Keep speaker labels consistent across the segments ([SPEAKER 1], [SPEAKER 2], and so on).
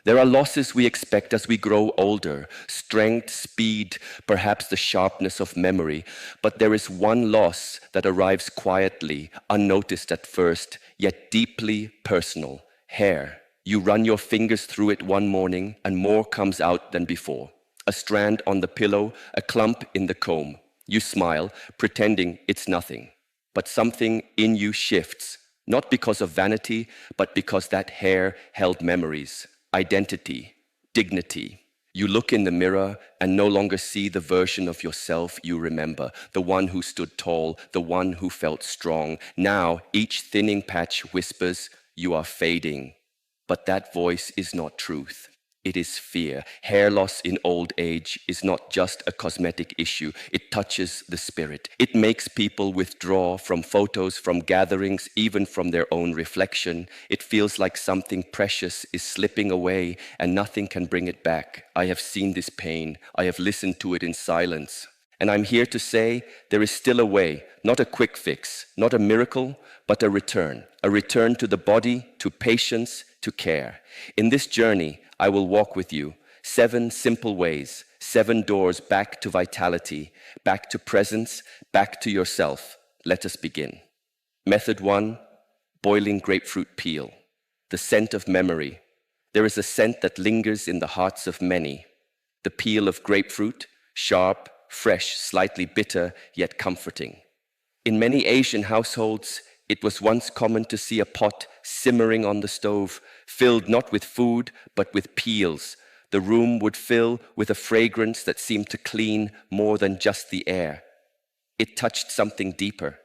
[SPEAKER 1] There are losses we expect as we grow older, strength, speed, perhaps the sharpness of memory. But there is one loss that arrives quietly, unnoticed at first, yet deeply personal: hair. You run your fingers through it one morning and more comes out than before. A strand on the pillow, a clump in the comb. You smile, pretending it's nothing. But something in you shifts, not because of vanity, but because that hair held memories, identity, dignity. You look in the mirror and no longer see the version of yourself you remember, the one who stood tall, the one who felt strong. Now, each thinning patch whispers, "You are fading." But that voice is not truth. It is fear. Hair loss in old age is not just a cosmetic issue. It touches the spirit. It makes people withdraw from photos, from gatherings, even from their own reflection. It feels like something precious is slipping away and nothing can bring it back. I have seen this pain. I have listened to it in silence. And I'm here to say there is still a way, not a quick fix, not a miracle, but a return to the body, to patience, to care. In this journey, I will walk with you. 7 simple ways, 7 doors back to vitality, back to presence, back to yourself. Let us begin. Method 1, boiling grapefruit peel. The scent of memory. There is a scent that lingers in the hearts of many. The peel of grapefruit, sharp, fresh, slightly bitter, yet comforting. In many Asian households, it was once common to see a pot simmering on the stove, filled not with food, but with peels. The room would fill with a fragrance that seemed to clean more than just the air. It touched something deeper.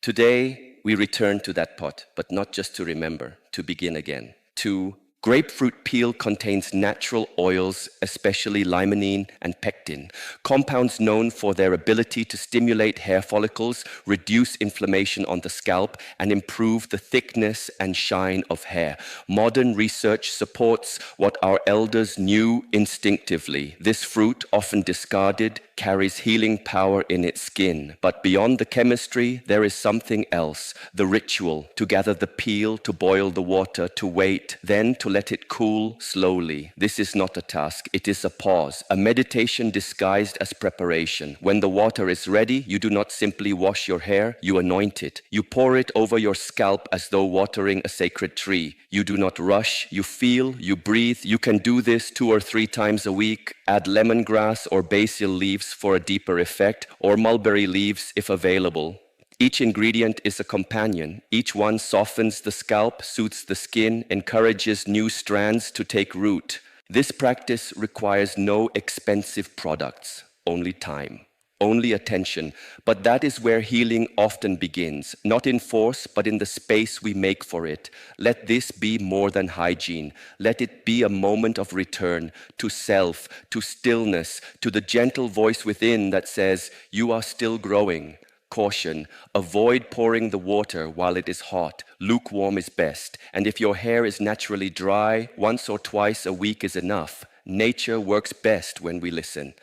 [SPEAKER 1] Today, we return to that pot, but not just to remember, to begin again. 2, grapefruit peel contains natural oils, especially limonene and pectin, compounds known for their ability to stimulate hair follicles, reduce inflammation on the scalp, and improve the thickness and shine of hair. Modern research supports what our elders knew instinctively. This fruit, often discarded, carries healing power in its skin. But beyond the chemistry, there is something else. The ritual, to gather the peel, to boil the water, to wait, then to let it cool slowly. This is not a task, it is a pause, a meditation disguised as preparation. When the water is ready, you do not simply wash your hair, you anoint it. You pour it over your scalp as though watering a sacred tree. You do not rush, you feel, you breathe. You can do this 2 or 3 times a week. Add lemongrass or basil leaves for a deeper effect, or mulberry leaves if available. Each ingredient is a companion. Each one softens the scalp, soothes the skin, encourages new strands to take root. This practice requires no expensive products, only time, only attention. But that is where healing often begins, not in force, but in the space we make for it. Let this be more than hygiene. Let it be a moment of return to self, to stillness, to the gentle voice within that says, "You are still growing." Caution, avoid pouring the water while it is hot. Lukewarm is best. And if your hair is naturally dry, once or twice a week is enough. Nature works best when we listen.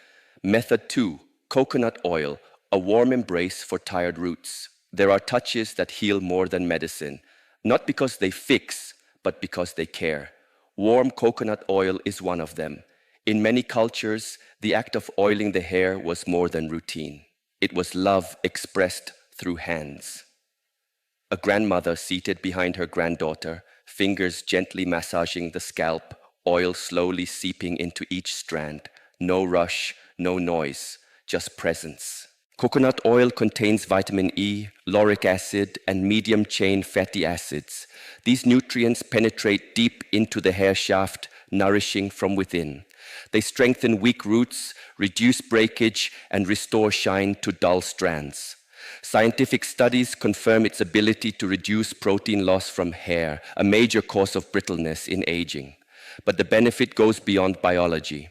[SPEAKER 1] Method 2, coconut oil, a warm embrace for tired roots. There are touches that heal more than medicine, not because they fix, but because they care. Warm coconut oil is one of them. In many cultures, the act of oiling the hair was more than routine. It was love expressed through hands. A grandmother seated behind her granddaughter, fingers gently massaging the scalp, oil slowly seeping into each strand. No rush, no noise, just presence. Coconut oil contains vitamin E, lauric acid, and medium-chain fatty acids. These nutrients penetrate deep into the hair shaft, nourishing from within. They strengthen weak roots, reduce breakage, and restore shine to dull strands. Scientific studies confirm its ability to reduce protein loss from hair, a major cause of brittleness in aging. But the benefit goes beyond biology.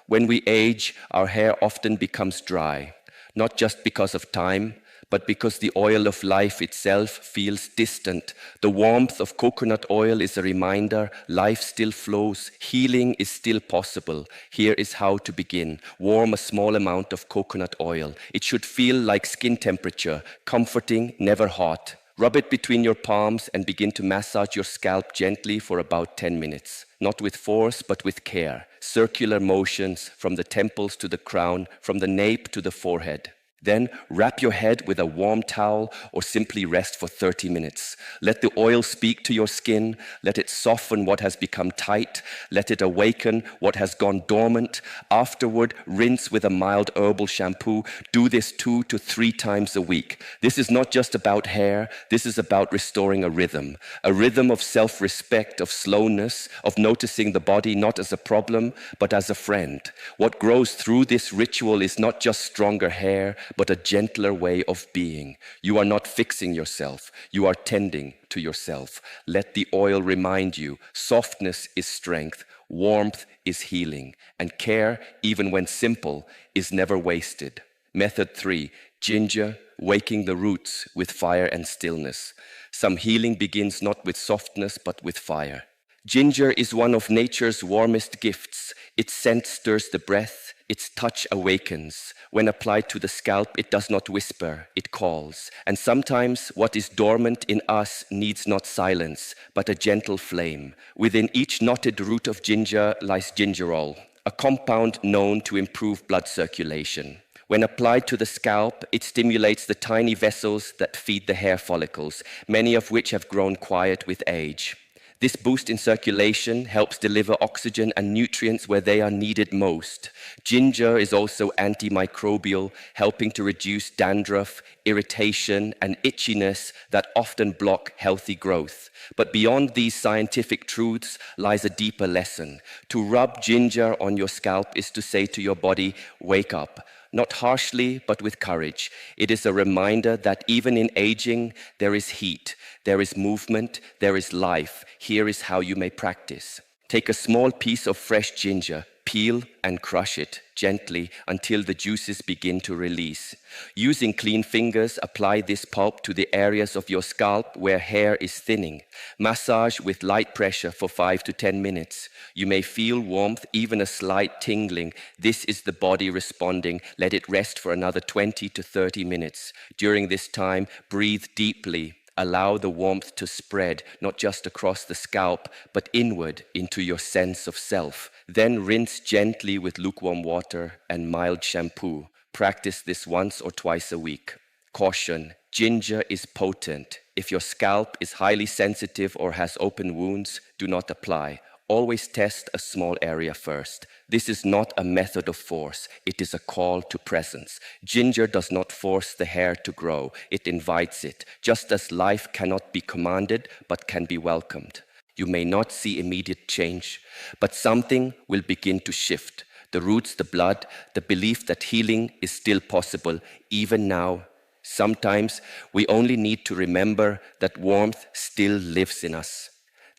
[SPEAKER 1] When we age, our hair often becomes dry, not just because of time, but because the oil of life itself feels distant. The warmth of coconut oil is a reminder life still flows, healing is still possible. Here is how to begin. Warm a small amount of coconut oil. It should feel like skin temperature, comforting, never hot. Rub it between your palms and begin to massage your scalp gently for about 10 minutes. not with force, but with care. Circular motions from the temples to the crown, from the nape to the forehead. Then wrap your head with a warm towel or simply rest for 30 minutes. Let the oil speak to your skin. Let it soften what has become tight. Let it awaken what has gone dormant. Afterward, rinse with a mild herbal shampoo. Do this 2 to 3 times a week. This is not just about hair. This is about restoring a rhythm of self-respect, of slowness, of noticing the body not as a problem, but as a friend. What grows through this ritual is not just stronger hair, but a gentler way of being. You are not fixing yourself. You are tending to yourself. Let the oil remind you, softness is strength, warmth is healing, and care, even when simple, is never wasted. Method 3, ginger, waking the roots with fire and stillness. Some healing begins not with softness, but with fire. Ginger is one of nature's warmest gifts. Its scent stirs the breath. Its touch awakens. When applied to the scalp, it does not whisper, it calls. And sometimes what is dormant in us needs not silence, but a gentle flame. Within each knotted root of ginger lies gingerol, a compound known to improve blood circulation. When applied to the scalp, it stimulates the tiny vessels that feed the hair follicles, many of which have grown quiet with age. This boost in circulation helps deliver oxygen and nutrients where they are needed most. Ginger is also antimicrobial, helping to reduce dandruff, irritation, and itchiness that often block healthy growth. But beyond these scientific truths lies a deeper lesson. To rub ginger on your scalp is to say to your body, wake up. Not harshly, but with courage. It is a reminder that even in aging, there is heat, there is movement, there is life. Here is how you may practice. Take a small piece of fresh ginger, peel and crush it gently until the juices begin to release. Using clean fingers, apply this pulp to the areas of your scalp where hair is thinning. Massage with light pressure for 5 to 10 minutes. You may feel warmth, even a slight tingling. This is the body responding. Let it rest for another 20 to 30 minutes. During this time, breathe deeply. Allow the warmth to spread, not just across the scalp, but inward into your sense of self. Then rinse gently with lukewarm water and mild shampoo. Practice this once or twice a week. Caution, ginger is potent. If your scalp is highly sensitive or has open wounds, do not apply. Always test a small area first. This is not a method of force. It is a call to presence. Ginger does not force the hair to grow. It invites it, just as life cannot be commanded, but can be welcomed. You may not see immediate change, but something will begin to shift. The roots, the blood, the belief that healing is still possible, even now. Sometimes we only need to remember that warmth still lives in us.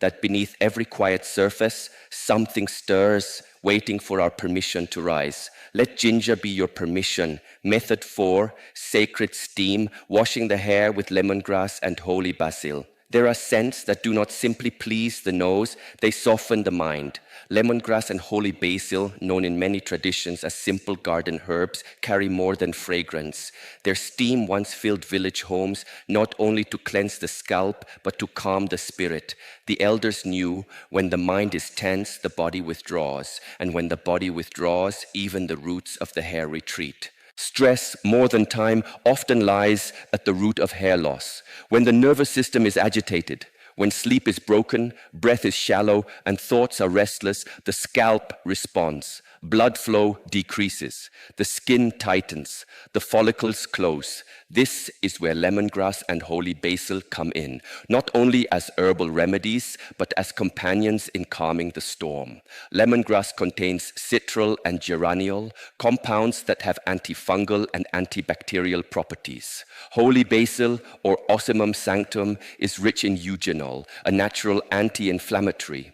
[SPEAKER 1] That beneath every quiet surface, something stirs, waiting for our permission to rise. Let ginger be your permission. Method 4, sacred steam, washing the hair with lemongrass and holy basil. There are scents that do not simply please the nose, they soften the mind. Lemongrass and holy basil, known in many traditions as simple garden herbs, carry more than fragrance. Their steam once filled village homes, not only to cleanse the scalp, but to calm the spirit. The elders knew when the mind is tense, the body withdraws. And when the body withdraws, even the roots of the hair retreat. Stress, more than time, often lies at the root of hair loss. When the nervous system is agitated, when sleep is broken, breath is shallow, and thoughts are restless, the scalp responds. Blood flow decreases. The skin tightens. The follicles close. This is where lemongrass and holy basil come in, not only as herbal remedies, but as companions in calming the storm. Lemongrass contains citral and geraniol, compounds that have antifungal and antibacterial properties. Holy basil, or Ocimum sanctum, is rich in eugenol, a natural anti-inflammatory.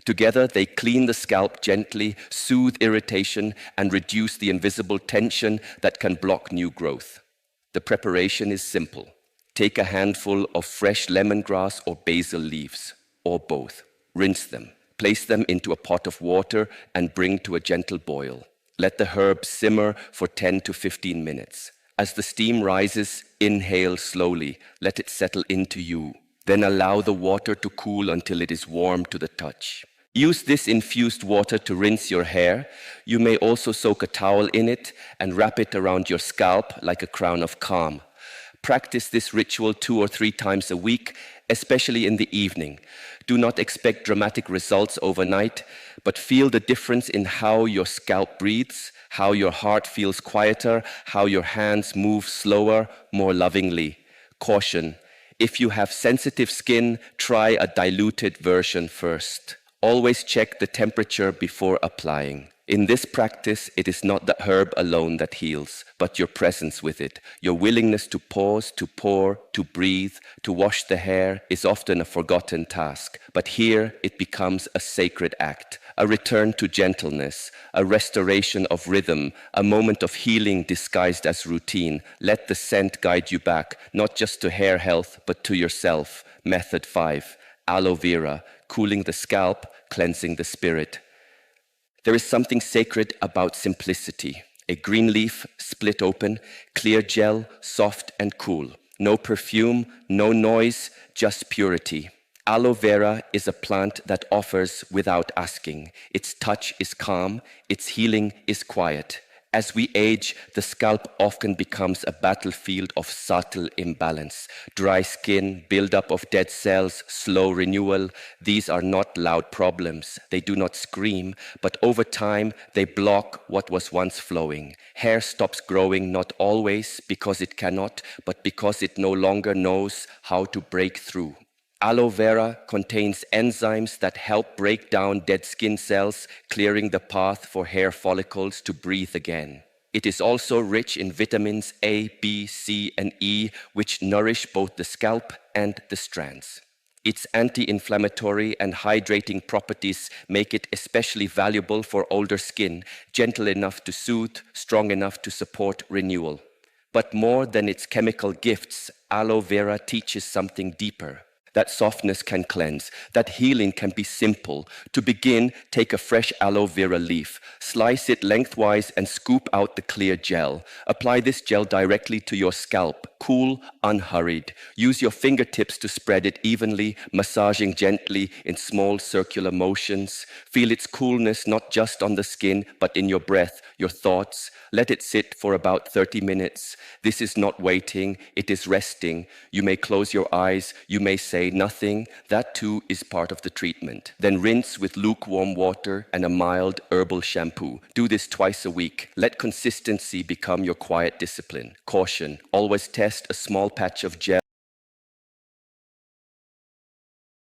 [SPEAKER 1] Together, they clean the scalp gently, soothe irritation, and reduce the invisible tension that can block new growth. The preparation is simple. Take a handful of fresh lemongrass or basil leaves, or both. Rinse them. Place them into a pot of water and bring to a gentle boil. Let the herbs simmer for 10 to 15 minutes. As the steam rises, inhale slowly. Let it settle into you. Then allow the water to cool until it is warm to the touch. Use this infused water to rinse your hair. You may also soak a towel in it and wrap it around your scalp like a crown of calm. Practice this ritual 2 or 3 times a week, especially in the evening. Do not expect dramatic results overnight, but feel the difference in how your scalp breathes, how your heart feels quieter, how your hands move slower, more lovingly. Caution: if you have sensitive skin, try a diluted version first. Always check the temperature before applying. In this practice, it is not the herb alone that heals, but your presence with it. Your willingness to pause, to pour, to breathe, to wash the hair is often a forgotten task, but here it becomes a sacred act, a return to gentleness, a restoration of rhythm, a moment of healing disguised as routine. Let the scent guide you back, not just to hair health, but to yourself. Method 5. Aloe vera, cooling the scalp, cleansing the spirit. There is something sacred about simplicity. A green leaf, split open, clear gel, soft and cool. No perfume, no noise, just purity. Aloe vera is a plant that offers without asking. Its touch is calm, its healing is quiet. As we age, the scalp often becomes a battlefield of subtle imbalance. Dry skin, buildup of dead cells, slow renewal. These are not loud problems. They do not scream, but over time, they block what was once flowing. Hair stops growing not always because it cannot, but because it no longer knows how to break through. Aloe vera contains enzymes that help break down dead skin cells, clearing the path for hair follicles to breathe again. It is also rich in vitamins A, B, C, and E, which nourish both the scalp and the strands. Its anti-inflammatory and hydrating properties make it especially valuable for older skin, gentle enough to soothe, strong enough to support renewal. But more than its chemical gifts, aloe vera teaches something deeper. That softness can cleanse, that healing can be simple. To begin, take a fresh aloe vera leaf, slice it lengthwise and scoop out the clear gel. Apply this gel directly to your scalp, cool, unhurried. Use your fingertips to spread it evenly, massaging gently in small circular motions. Feel its coolness not just on the skin, but in your breath, your thoughts. Let it sit for about 30 minutes. This is not waiting, it is resting. You may close your eyes, you may say nothing. That too is part of the treatment. Then rinse with lukewarm water and a mild herbal shampoo. Do this twice a week. Let consistency become your quiet discipline. Caution: always test a small patch of gel